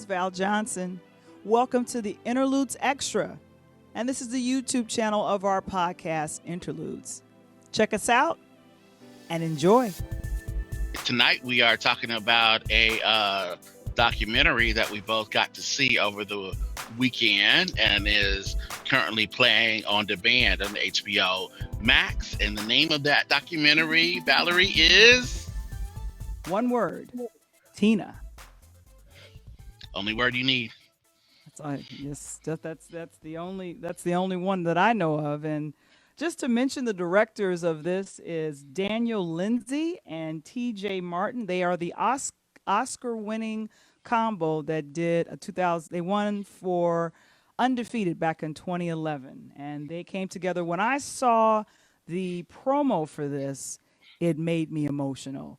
Val Johnson. Welcome to the Interludes Extra. And this is the YouTube channel of our podcast, Interludes. Check us out and enjoy. Tonight we are talking about a documentary that we both got to see over the weekend and is currently playing on demand on HBO Max. And the name of that documentary, Valerie, is? One word. Tina. Only word you need. That's the only one that I know of. And just to mention, the directors of this is Daniel Lindsay and T.J. Martin. They are the Oscar-winning combo that did they won for Undefeated back in 2011, and they came together. When I saw the promo for this, it made me emotional.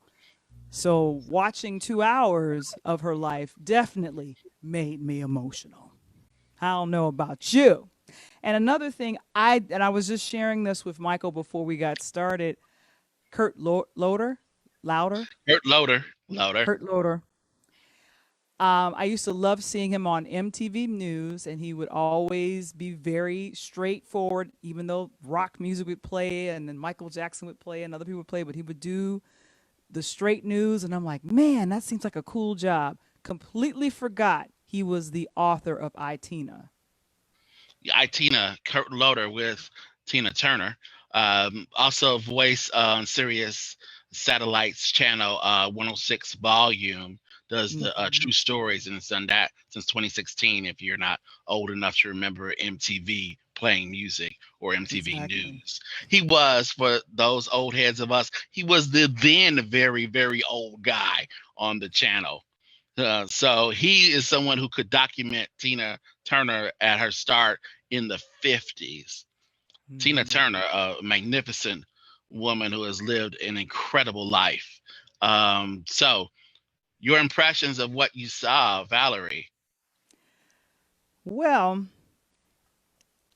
So watching 2 hours of her life definitely made me emotional. I don't know about you. And another thing, I was just sharing this with Michael before we got started. Kurt Loder. I used to love seeing him on MTV News, and he would always be very straightforward, even though rock music would play and then Michael Jackson would play and other people would play, but he would do the straight news. And I'm like, man, that seems like a cool job. Completely forgot he was the author of I, Tina. Tina, Kurt Loder with Tina Turner. Also voice on Sirius Satellites Channel 106 Volume. Does the True Stories, and it's done that since 2016, if you're not old enough to remember MTV playing music or MTV News. He was, for those old heads of us, he was the then very, very old guy on the channel. So he is someone who could document Tina Turner at her start in the 50s. Tina Turner, a magnificent woman who has lived an incredible life. So your impressions of what you saw, Valerie? Well,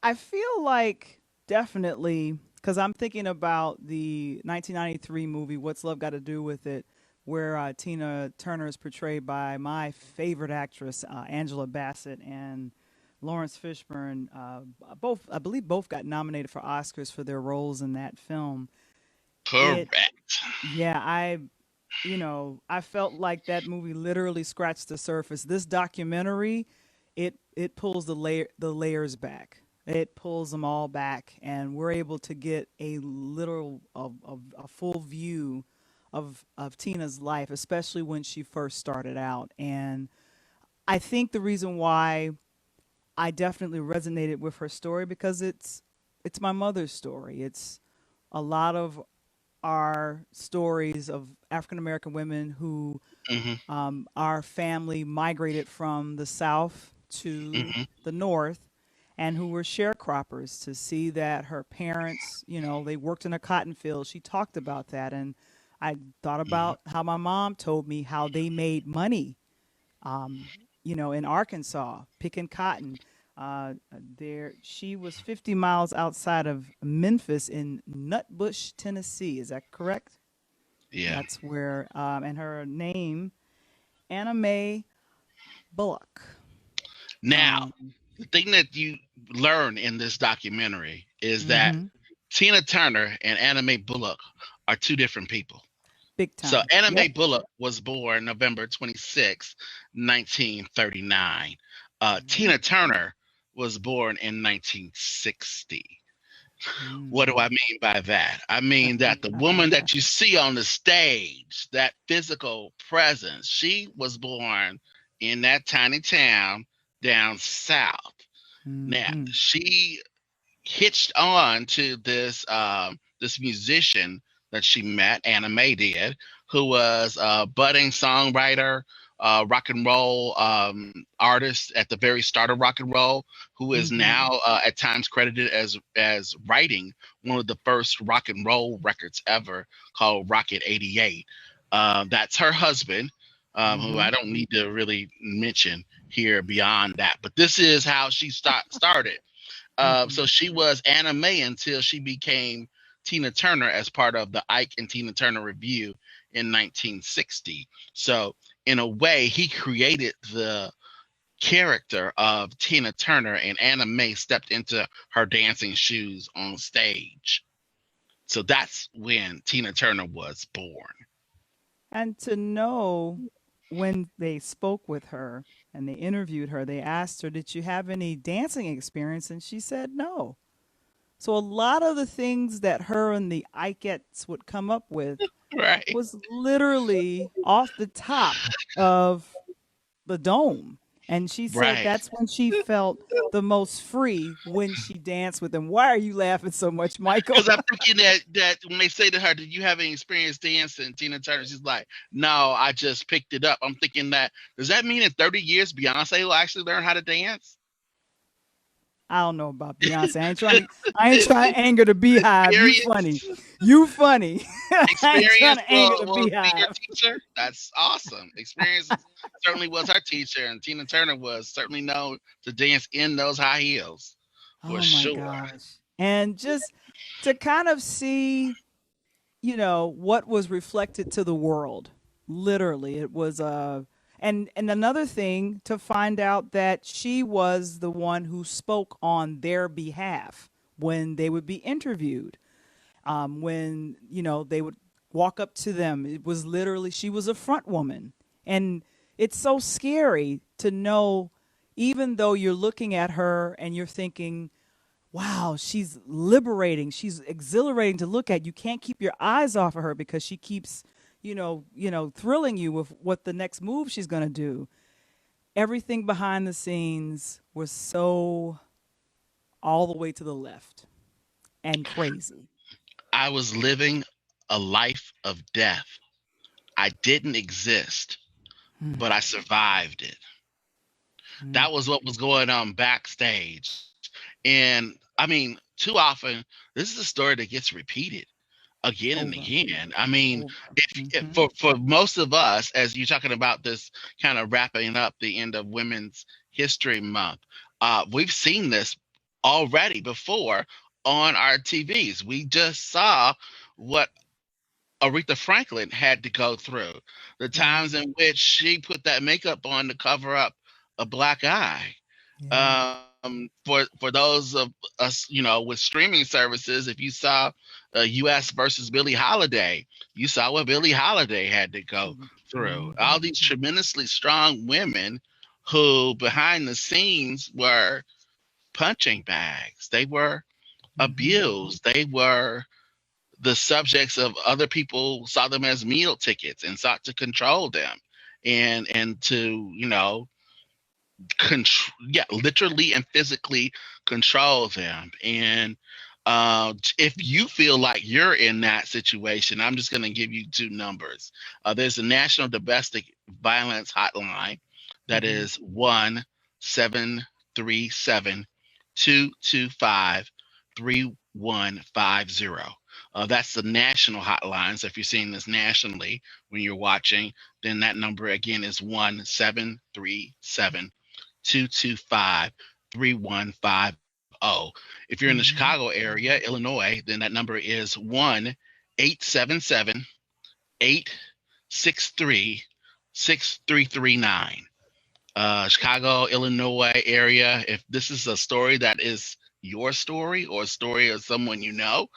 I feel like definitely, because I'm thinking about the 1993 movie, What's Love Got to Do with It, where Tina Turner is portrayed by my favorite actress, Angela Bassett, and Lawrence Fishburne. I believe both got nominated for Oscars for their roles in that film. Correct. I felt like that movie literally scratched the surface. This documentary, it pulls the layers back. It pulls them all back, and we're able to get a full view of Tina's life, especially when she first started out. And I think the reason why I definitely resonated with her story, because it's my mother's story. It's a lot of our stories of African American women who our family migrated from the South to the North, and who were sharecroppers. To see that her parents, they worked in a cotton field. She talked about that, and I thought about how my mom told me how they made money, in Arkansas, picking cotton. She was 50 miles outside of Memphis in Nutbush, Tennessee. Is that correct? Yeah. That's where, and her name, Anna Mae Bullock. Now, the thing that you learn in this documentary is that Tina Turner and Anna Mae Bullock are two different people. Big time. So Anna Mae Bullock was born November 26, 1939. Tina Turner was born in 1960. What do I mean by that? I mean that the woman that you see on the stage, that physical presence, she was born in that tiny town down south. Now, she hitched on to this musician that she met, Anna Mae did, who was a budding songwriter, rock and roll artist at the very start of rock and roll, who is now at times credited as writing one of the first rock and roll records ever, called Rocket 88. That's her husband, who I don't need to really mention here beyond that. But this is how she started. So she was Anna Mae until she became Tina Turner as part of the Ike and Tina Turner Review in 1960. So in a way, he created the character of Tina Turner, and Anna Mae stepped into her dancing shoes on stage. So that's when Tina Turner was born. And to know, when they spoke with her and they interviewed her, they asked her, "Did you have any dancing experience?" And she said no. So a lot of the things that her and the Ikettes would come up with Right. was literally off the top of the dome. And she said Right. that's when she felt the most free, when she danced with them. Why are you laughing so much, Michael? Because I'm thinking that when they say to her, "Did you have any experience dancing?" Tina Turner, she's like, "No, I just picked it up." I'm thinking that, does that mean in 30 years Beyonce will actually learn how to dance? I don't know about Beyonce. I ain't trying to anger the beehive. You Experience funny. You funny. I ain't trying experience to anger the will be your beehive. teacher. That's awesome. Experience certainly was her teacher, and Tina Turner was certainly known to dance in those high heels for Oh my sure. gosh. And just to kind of see, what was reflected to the world. Literally, it was and another thing, to find out that she was the one who spoke on their behalf when they would be interviewed. When they would walk up to them, it was literally, she was a front woman. And it's so scary to know, even though you're looking at her and you're thinking, wow, she's liberating, she's exhilarating to look at, you can't keep your eyes off of her because she keeps thrilling you with what the next move she's going to do. Everything behind the scenes was so all the way to the left and crazy. I was living a life of death. I didn't exist, but I survived it. Mm. That was what was going on backstage. And I mean, too often, this is a story that gets repeated again and Over. again. I mean, Over. if Hmm. for most of us, as you're talking about this, kind of wrapping up the end of Women's History Month, we've seen this already before on our TVs. We just saw what Aretha Franklin had to go through, the times Hmm. in which she put that makeup on to cover up a black eye. Yeah. For those of us, with streaming services, if you saw U.S. versus Billie Holiday, you saw what Billie Holiday had to go through. All Hmm. these tremendously strong women who, behind the scenes, were punching bags. They were Hmm. abused. They were the subjects of other people saw them as meal tickets and sought to control them and to yeah, literally and physically control them. And if you feel like you're in that situation, I'm just going to give you two numbers. There's a National Domestic Violence Hotline that Hmm. is 1-737-225-3150. That's the national hotline. So if you're seeing this nationally when you're watching, then that number again is 1-737-225-3150. If you're in the Hmm. Chicago area, Illinois, then that number is 1-877-863-6339. Chicago, Illinois area. If this is a story that is your story or a story of someone you know,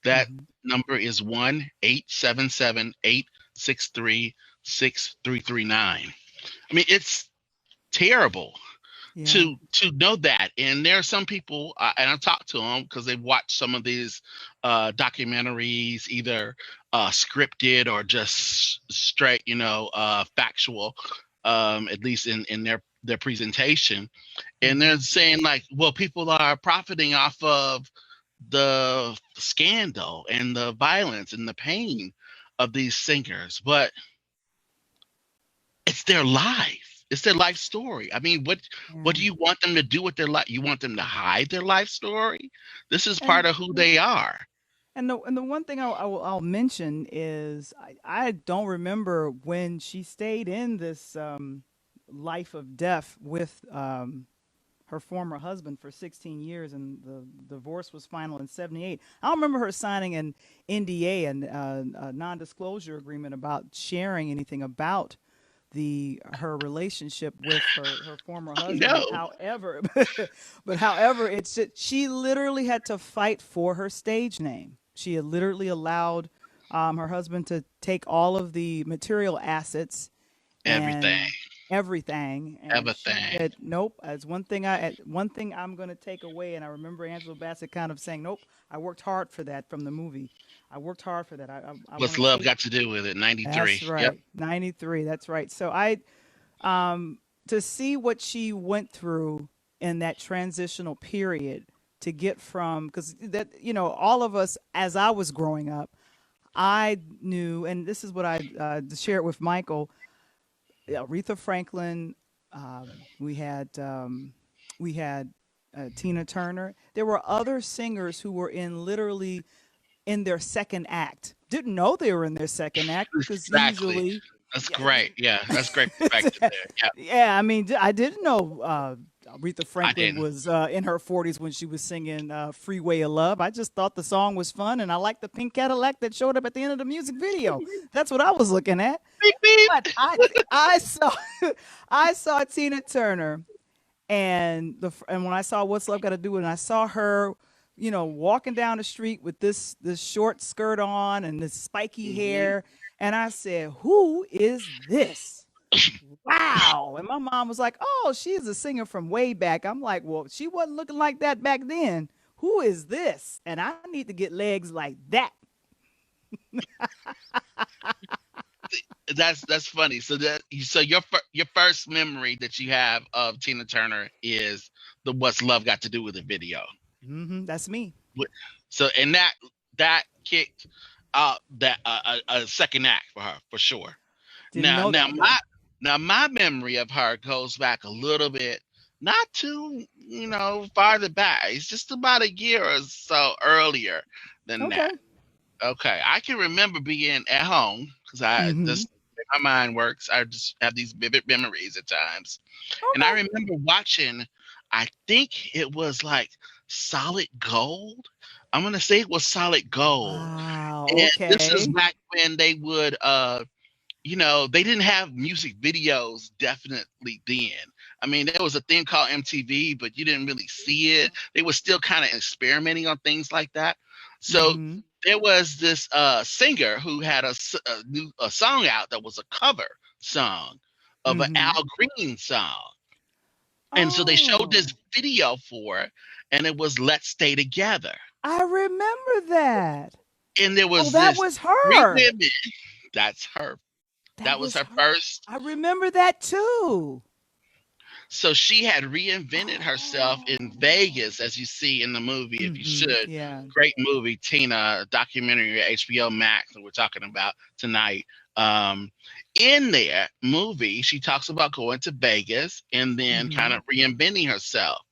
that Hmm. number is 1-877-863-6339. I mean, it's terrible Yeah. to know that. And there are some people, and I've talked to them because they've watched some of these documentaries, either scripted or just straight, factual, at least in their presentation. And they're Hmm. saying like, well, people are profiting off of the scandal and the violence and the pain of these singers, but it's their life. It's their life story. I mean, what Yeah. do you want them to do with their life? You want them to hide their life story? This is part And of who they are. the one thing I'll mention is, I don't remember when she stayed in this life of death with her former husband for 16 years, and the divorce was final in 78. I don't remember her signing an NDA, and a non-disclosure agreement, about sharing anything about the her relationship with her former husband. No, However, but however, she literally had to fight for her stage name. She had literally allowed her husband to take all of the material assets everything, and everything, and she everything said nope. As one thing I'm going to take away. And I remember Angela Bassett kind of saying nope, I worked hard for that. From the movie, I worked hard for that. I want what's to love take. got to do with it? 93. That's Yep. right. 93. That's right. So to see what she went through in that transitional period to get from, because that, all of us, as I was growing up, I knew, and this is what I shared with Michael, Aretha Franklin, we had Tina Turner. There were other singers who were in their second act. Didn't know they were in their second act because Exactly. usually, That's yeah, great. Yeah, that's great perspective there. Yeah, yeah. I mean, I didn't know Aretha I Franklin didn't. was in her 40s when she was singing "Freeway of Love." I just thought the song was fun, and I liked the pink Cadillac that showed up at the end of the music video. That's what I was looking at. Beep beep. But I saw I saw Tina Turner, and when I saw What's Love Got to Do with It, and I saw her, walking down the street with this short skirt on and this spiky Hmm. hair, and I said, "Who is this?" Wow. And my mom was like, "Oh, she's a singer from way back." I'm like, "Well, she wasn't looking like that back then. Who is this?" And I need to get legs like that. That's funny. So your first memory that you have of Tina Turner is the "What's Love Got to Do with It" video. That's me. Wh- So and that kicked out that a second act for her for sure. Didn't Now know now that. Yeah. my memory of her goes back a little bit, not too farther back. It's just about a year or so earlier than Okay. that. Okay, I can remember being at home because I Mm-hmm. just my mind works. I just have these vivid memories at times, and I Okay. remember watching. I think it was like Solid Gold. I'm gonna say it was Solid Gold, Wow. and this is Okay. back when they would they didn't have music videos definitely then. I mean, there was a thing called MTV, but you didn't really see it. They were still kind of experimenting on things like that. So Mm-hmm. there was this singer who had a song out that was a cover song of an Mm-hmm. Al Green song. And so they showed this Oh, video for it, and it was "Let's Stay Together." I remember that. And there Oh, was that this was three her. women. That's her. That That was was her her. first. I remember that too. So she had reinvented herself in Oh. Vegas, as you see in the movie. If you Mm-hmm. should, Yeah. great movie, Tina, documentary at HBO Max that we're talking about tonight. Um, in there movie, she talks about going to Vegas and then kind Mm-hmm. of reinventing herself.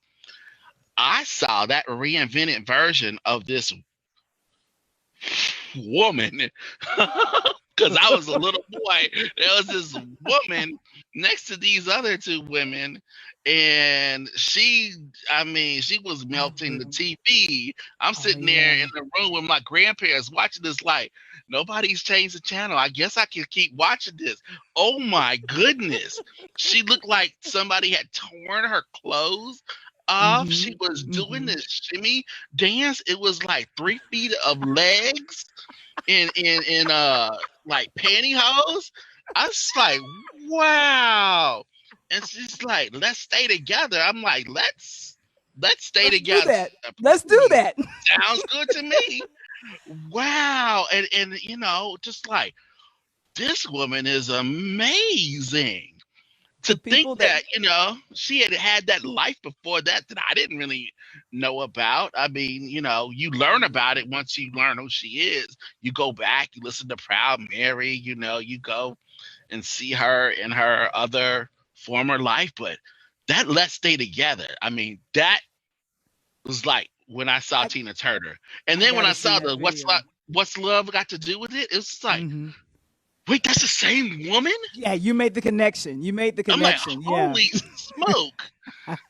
I saw that reinvented version of this woman because I was a little boy. There was this woman next to these other two women, and I mean, she was I melting the remember. TV. I'm Oh sitting there in yeah. the room with my grandparents watching this, like, nobody's changed the channel. I guess I can keep watching this. Oh my goodness. She looked like somebody had torn her clothes off. Mm-hmm. She was doing Mm-hmm. this shimmy dance. It was like 3 feet of legs in like pantyhose. I was like, wow. And she's like, let's stay together. I'm like, let's stay Let's do together. that. Let's do Please. that. Sounds good to me. Wow. And just like this woman is amazing. For To think people that. that she had that life before that I didn't really know about. I mean, you learn about it once you learn who she is. You go back, you listen to Proud Mary, you go and see her in her other former life. But that "Let's Stay Together," I mean, that was like when I saw I, Tina Turner. And I then when gotta I see saw that the video. What's Love Got to Do with It, it was just like, Mm-hmm. wait, that's the same woman. Yeah, you made the connection. You made the I'm like, connection. Yeah. holy smoke.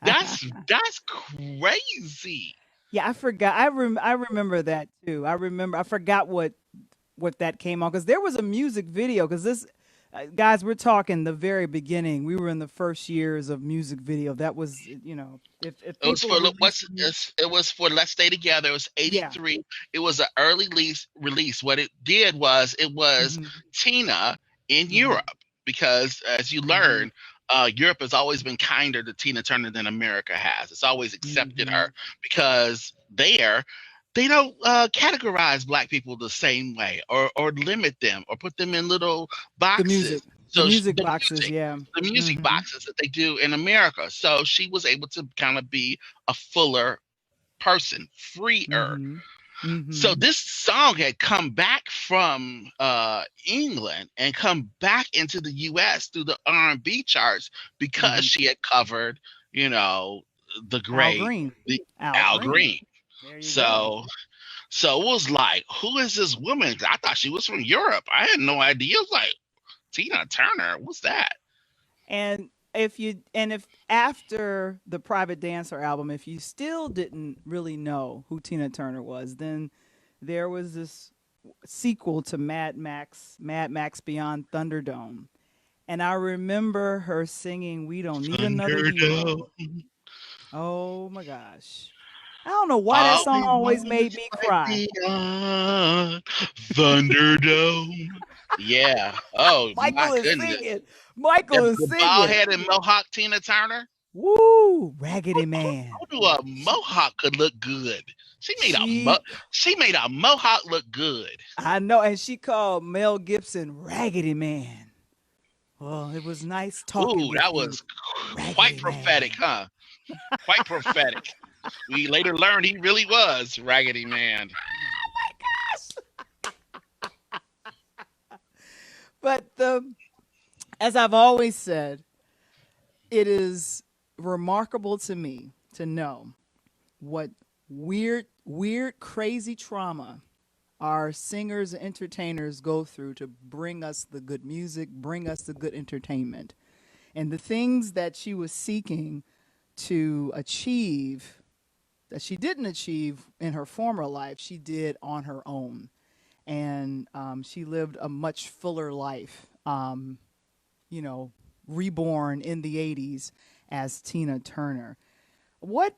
That's crazy. Yeah, I forgot. I remember that too. I remember. I forgot what that came on because there was a music video because this Guys, we're talking the very beginning. We were in the first years of music video. That was, if It was people for released the it was for Let's Stay Together. It was yeah. '83. It was an early release. What it did was it was Hmm. Tina in Hmm. Europe because, as you Hmm. learn, Europe has always been kinder to Tina Turner than America has. It's always accepted her Hmm. because they don't categorize black people the same way or limit them or put them in little The music, boxes. the So music boxes, yeah. the music Hmm. boxes that they do in America. So she was able to kind of be a fuller person, freer. Hmm. So Hmm. this song had come back from England and come back into the U.S. through the R&B charts because Hmm. she had covered, you know, the Al great Green, the Al Al Green. Green. There you go. So so it was like, who is this woman? I thought she was from Europe. I had no idea. It was like Tina Turner. What's that? And if after the Private Dancer album, if you still didn't really know who Tina Turner was, then there was this sequel to Mad Max Beyond Thunderdome. And I remember her singing "We Don't Need Another Thunderdome. Hero." Oh my gosh. I don't know why that All song we want always made is me light cry. beyond Thunderdome. Yeah. Oh my Michael is goodness. singing. Michael is The bald singing. headed Mohawk Tina Turner. Woo! Raggedy Man. Who knew a She, Mohawk could look good? She made she she made a Mohawk look good. I know, and she called Mel Gibson Raggedy Man. Well, it was nice talking Ooh, with that you, was quite Raggedy prophetic, Man. huh? Quite prophetic. We later learned he really was Raggedy Man. But as I've always said, it is remarkable to me to know what weird, crazy trauma our singers and entertainers go through to bring us the good music, bring us the good entertainment. And the things that she was seeking to achieve that she didn't achieve in her former life, she did on her own. And she lived a much fuller life, you know, reborn in the 80s as Tina Turner. What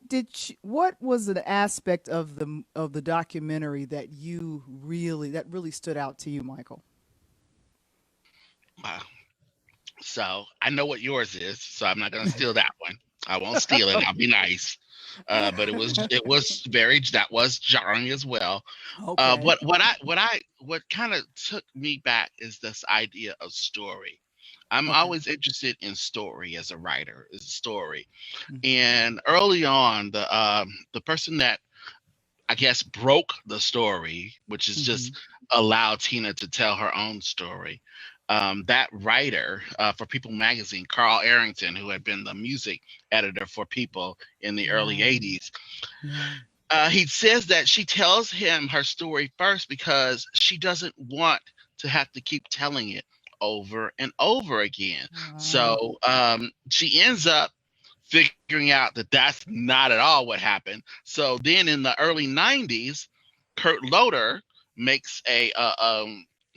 was an aspect of the documentary that really stood out to you, Michael? Wow. So I know what yours is, so I'm not gonna steal that one. I won't steal it. I'll be nice. But it was very that was jarring as well. Okay. What kind of took me back is this idea of story. I'm Okay. always interested in story as a writer, is a story. Mhm. And early on, the person that I guess broke the story, which is Mhm. just allow Tina to tell her own story. That writer for People Magazine, Carl Arrington, who had been the music editor for People in the early Yeah. '80s, Yeah. he says that she tells him her story first because she doesn't want to have to keep telling it over and over again. Wow. So she ends up figuring out that that's not at all what happened. So then in the early '90s, Kurt Loder makes a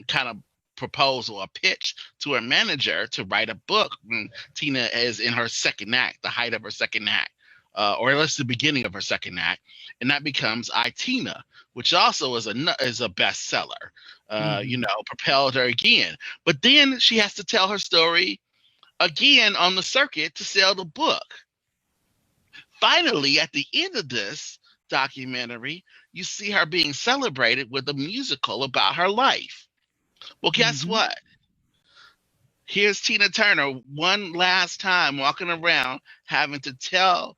kind of proposal, a pitch to her manager to write a book when Tina is in her second act, the height of her second act, or at least the beginning of her second act, and that becomes I Tina, which also is a bestseller. Mhm. Propelled her again. But then she has to tell her story again on the circuit to sell the book. Finally, at the end of this documentary, you see her being celebrated with a musical about her life. Well, guess Mhm. what? Here's Tina Turner one last time walking around having to tell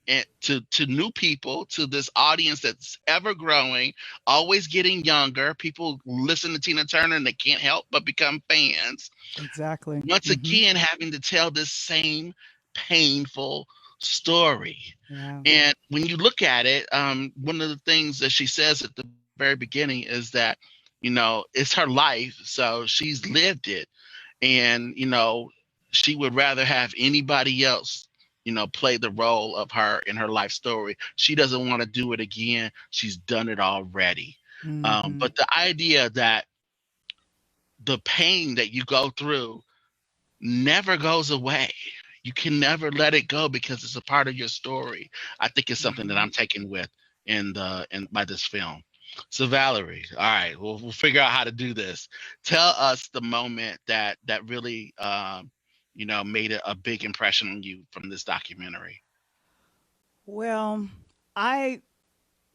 it to new people, to this audience that's ever growing, always getting younger. People listen to Tina Turner and they can't help but become fans. Exactly. Once Mhm. again, having to tell this same painful story. Yeah. And when you look at it, one of the things that she says at the very beginning is that, it's her life, so she's lived it. And, she would rather have anybody else, play the role of her in her life story. She doesn't want to do it again. She's done it already. Mhm. But the idea that the pain that you go through never goes away. You can never let it go because it's a part of your story. I think it's something that Mm-hmm. I'm taking with in by this film. So Valerie, all right, we'll figure out how to do this. Tell us the moment that really made a big impression on you from this documentary. Well, I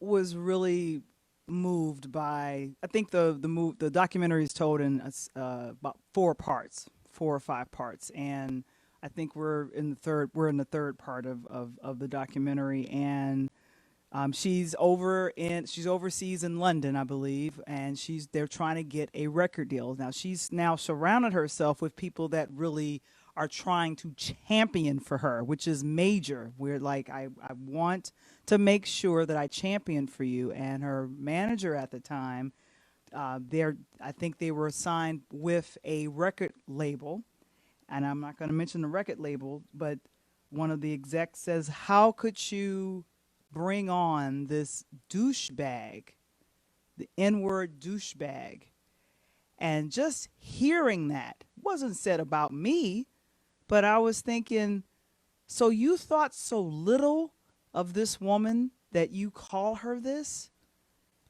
was really moved by. I think the documentary is told in about 4 parts, 4 or 5 parts, and I think we're in the third part of the documentary, and she's overseas in London, I believe, and they're trying to get a record deal. Now she's now surrounded herself with people that really are trying to champion for her, which is major. We're like, I want to make sure that I champion for you. And her manager at the time, I think they were assigned with a record label, and I'm not going to mention the record label, but one of the execs says, "How could you bring on this douchebag, the N-word douchebag?" And just hearing that wasn't said about me, but I was thinking, so you thought so little of this woman that you call her this?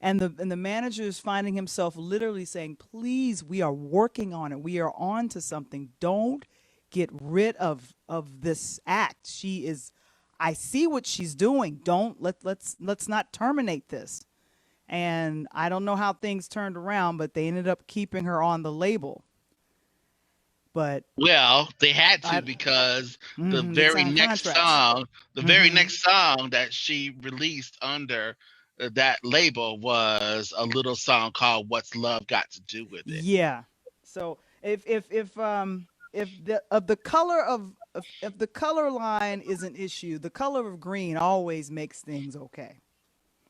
And the manager is finding himself literally saying, "Please, we are working on it. We are on to something. Don't get rid of this act. She is. I see what she's doing. Don't let's not terminate this." And I don't know how things turned around, but they ended up keeping her on the label. But Well, they had to I because the they very signed next contracts. song, the very Hmm. next song that she released under that label was a little song called "What's Love Got to Do with It." Yeah. So if the color of if the color line is an issue, the color of green always makes things okay.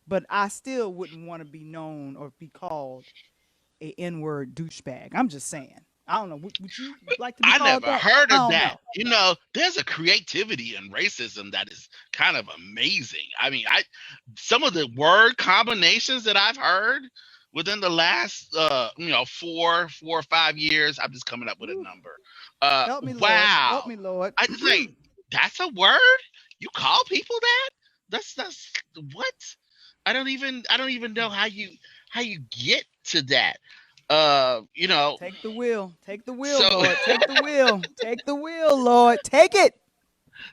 But I still wouldn't want to be known or be called a N-word douchebag. I'm just saying. I don't know. Would you like to be I called never that? heard I of don't that. know. There's a creativity in racism that is kind of amazing. I mean, I some of the word combinations that I've heard within the last 4 or 5 years, I'm just coming up with a Whew. number. Help me, Lord. Help Wow. me, Lord. I just like that's a word? You call people that? That's what? I don't even know how you get to that. Uh, you know, Take the wheel. Take the wheel, so Lord. Take the wheel. Take the wheel, Lord. Take it.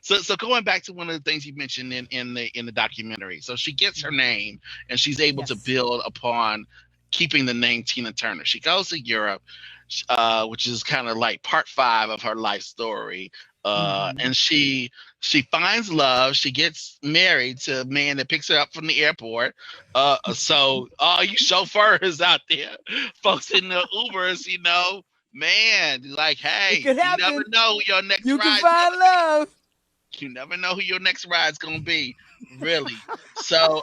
so going back to one of the things you mentioned in the documentary. So she gets her name and she's able to Yes. build upon keeping the name Tina Turner. She goes to Europe, which is kind of like part five of her life story. Hmm. And she finds love. She gets married to a man that picks her up from the airport. So all you chauffeurs out there, folks in the Ubers, man, like, It hey, could you never happen. know who your next You can ride's find gonna love. you never know who your next ride's gonna be, really. So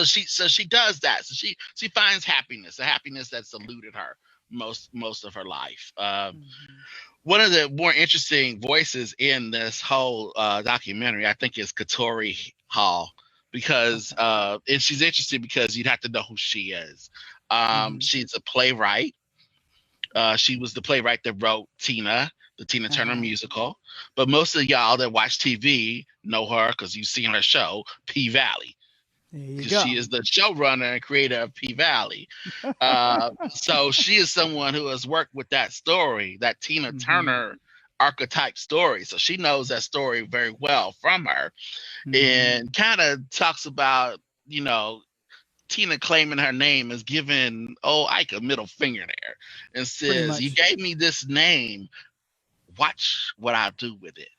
she does that. So she finds happiness, a happiness that's eluded her most of her life. Hmm. One of the more interesting voices in this whole documentary, I think, is Katori Hall, because Okay. and she's interesting because you'd have to know who she is. Hmm. She's a playwright. She was the playwright that wrote Tina, the Tina Turner Uh-huh. musical. But most of y'all that watch TV know her because you've seen her show, P Valley, There you because she go. is the showrunner and creator of P Valley. So she is someone who has worked with that story, that Tina Hmm. Turner archetype story. So she knows that story very well from her, Hmm. and kind of talks about, you know, Tina claiming her name is giving Ike a middle finger there, and Pretty says, "You much. gave me this name. Watch what I do with it."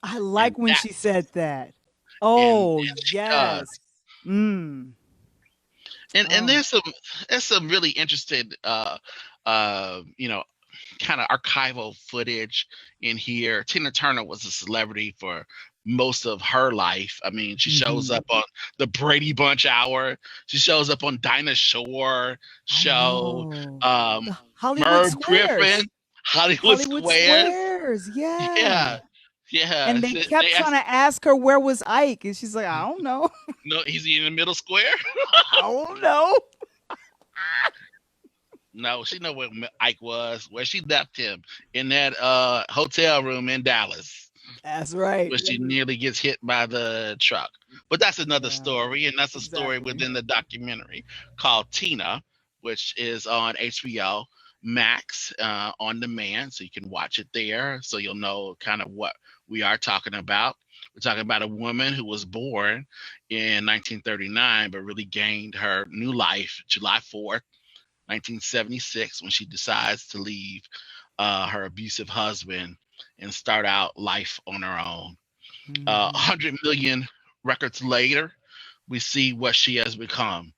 I And like when that, she said that. and Oh, she does. yes. Mm. And Oh. there's some really interesting uh you know kind of archival footage in here. Tina Turner was a celebrity for most of her life. I mean, she shows Hmm. up on the Brady Bunch Hour. She shows up on Dinah Shore I show. know. Um, The Hollywood Merv Griffin, Squares. Hollywood Hollywood Squares. Squares. Yeah, Yeah. yeah. And they kept They trying asked, to ask her where was Ike, and she's like, I don't know. no, he's in the middle square. I don't know. No, she know where Ike was, where she left him in that hotel room in Dallas, That's right. where she nearly gets hit by the truck. But that's another Yeah, story, and that's a story exactly. within the documentary called Tina, which is on HBO Max on demand, so you can watch it there, so you'll know kind of what we are talking about. We're talking about a woman who was born in 1939, but really gained her new life July 4th, 1976, when she decides to leave her abusive husband and start out life on her own. 100 million records later, we see what she has become.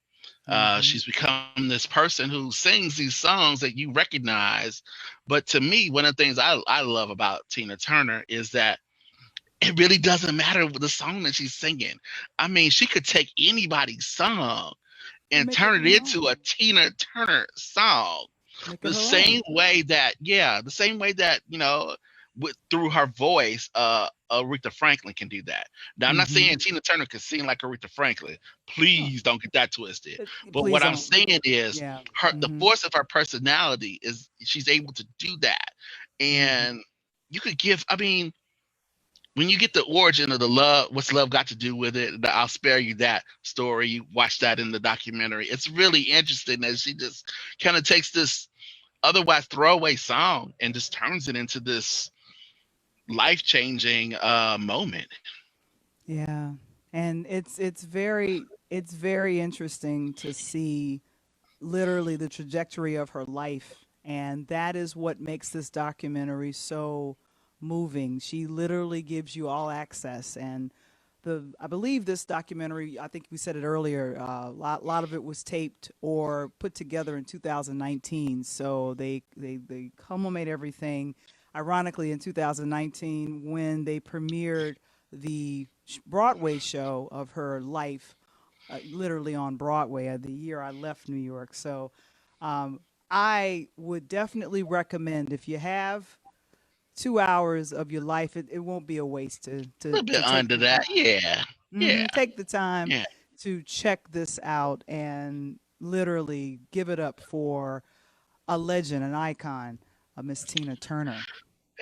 Hmm. She's become this person who sings these songs that you recognize. But to me, one of the things I love about Tina Turner is that it really doesn't matter the song that she's singing. I mean, she could take anybody's song And and make it turn her it into own. a Tina Turner song. Make it The her own. same way that, yeah, the same way that, through her voice, Aretha Franklin can do that. Now, I'm not Hmm. saying Tina Turner can sing like Aretha Franklin. Please don't get that twisted. But Please what I'm don't. saying is, Yeah. the Hmm. force of her personality is she's able to do that, Hmm. and you could give. I mean, when you get the origin of the love, what's love got to do with it? I'll spare you that story. You watch that in the documentary. It's really interesting that she just kind of takes this otherwise throwaway song and just turns it into this life changing moment. Yeah. And it's very interesting to see literally the trajectory of her life, and that is what makes this documentary so moving. She literally gives you all access. And the I believe this documentary, I think we said it earlier, lot of it was taped or put together in 2019, so they culminate everything ironically in 2019 when they premiered the Broadway show of her life, literally on Broadway, the year I left New York. So um, I would definitely recommend, if you have 2 hours of your life, it won't be a waste to A little bit take under the that. time. Yeah. Yeah. Take the time Yeah. to check this out and literally give it up for a legend, an icon, Miss Tina Turner.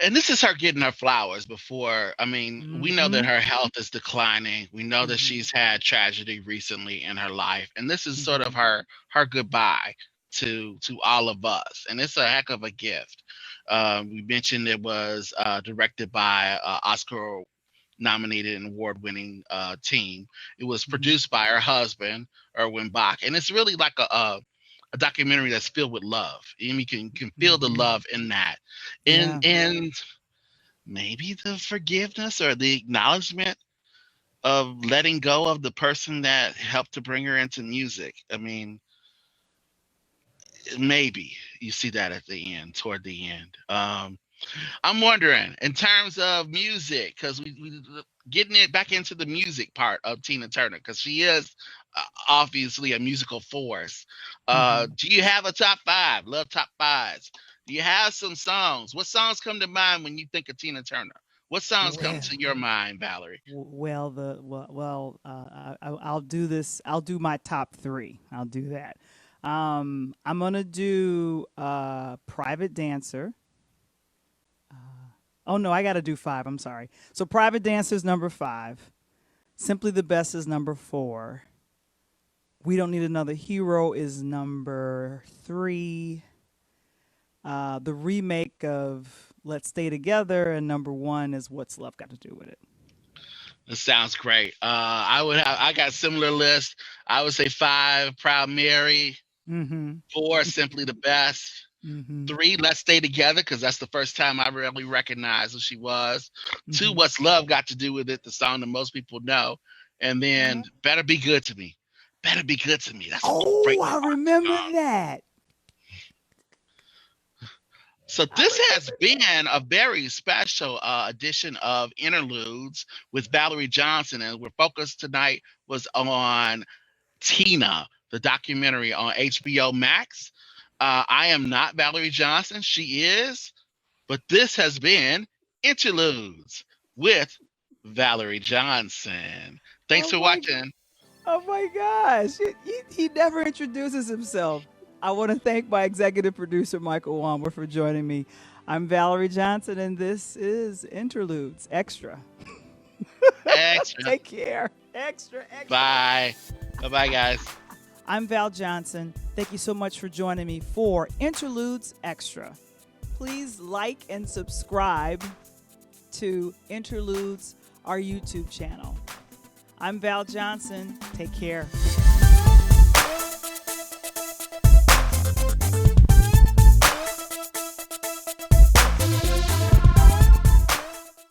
And this is her getting her flowers before. I mean, we know that Mm-hmm. her health is declining. We know that Mm-hmm. she's had tragedy recently in her life, and this is sort Mm-hmm. of her goodbye to all of us. And it's a heck of a gift. We mentioned it was directed by Oscar nominated and award winning team. It was Mm-hmm. produced by her husband, Erwin Bach. And it's really like a documentary that's filled with love. And you can feel the Mm-hmm. love in that. And Yeah. and maybe the forgiveness or the acknowledgement of letting go of the person that helped to bring her into music. I mean, maybe you see that at the end, toward the end. I'm wondering, in terms of music, because we getting it back into the music part of Tina Turner, because she is obviously a musical force. Mm-hmm. Do you have a top five? Love top fives. Do you have some songs? What songs come to mind when you think of Tina Turner? What songs come Well, to your mind, Valerie? I'll do this. I'll do my top three. I'll do that. I'm gonna do Private Dancer. Oh no, I got to do five. I'm sorry. So Private Dancer is number five. Simply the Best is number four. We Don't Need Another Hero is number three. The remake of Let's Stay Together, and number one is What's Love Got to Do with It. This sounds great. I got a similar list. I would say five, Proud Mary. Mm-hmm. Four, Simply the Best. Mm-hmm. Three, Let's Stay Together, because that's the first time I really recognized who she was. Two, Mm-hmm. What's Love Got to Do with It, the song that most people know. And then Better Be Good to Me. Better Be Good to Me. That's a great Oh, I remember song. that. So I this has remember been a very special edition of Interludes with Valerie Johnson, and we're focused tonight was on Tina, the documentary on HBO Max. I am not Valerie Johnson. She is. But this has been Interludes with Valerie Johnson. Thanks Oh for my, watching. oh my gosh! He never introduces himself. I want to thank my executive producer, Michael Wamba, for joining me. I'm Valerie Johnson, and this is Interludes Extra. Extra. Take care. Extra. Bye. Bye-bye, guys. I'm Val Johnson. Thank you so much for joining me for Interludes Extra. Please like and subscribe to Interludes, our YouTube channel. I'm Val Johnson. Take care.